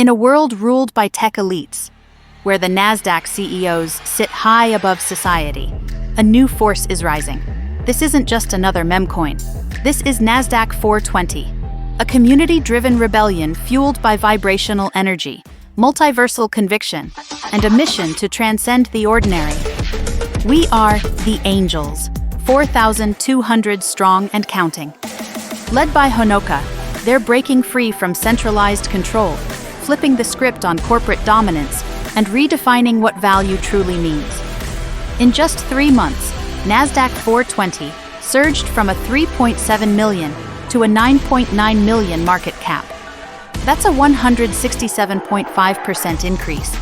In a world ruled by tech elites, where the NASDAQ CEOs sit high above society, a new force is rising. This isn't just another memecoin. This is NASDAQ 420, a community-driven rebellion fueled by vibrational energy, multiversal conviction, and a mission to transcend the ordinary. We are the Angels, 4,200 strong and counting. Led by Honoka, they're breaking free from centralized control, flipping the script on corporate dominance, and redefining what value truly means. In just 3 months, NASDAQ 420 surged from a 3.7 million to a 9.9 million market cap. That's a 167.5% increase,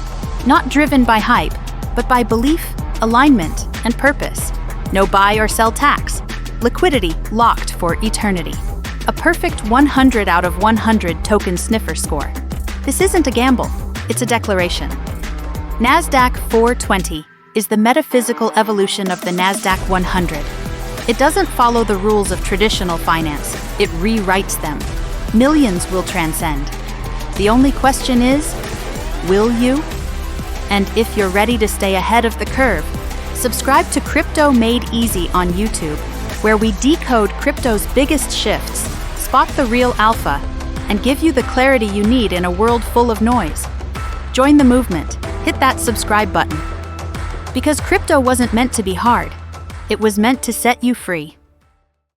not driven by hype, but by belief, alignment, and purpose. No buy or sell tax. Liquidity locked for eternity. A perfect 100 out of 100 Token Sniffer score. This isn't a gamble, it's a declaration. NASDAQ 420 is the metaphysical evolution of the NASDAQ 100. It doesn't follow the rules of traditional finance, it rewrites them. Millions will transcend. The only question is, will you? And if you're ready to stay ahead of the curve, subscribe to Crypto Made Easy on YouTube, where we decode crypto's biggest shifts, spot the real alpha, and give you the clarity you need in a world full of noise. Join the movement, hit that subscribe button. Because crypto wasn't meant to be hard, it was meant to set you free.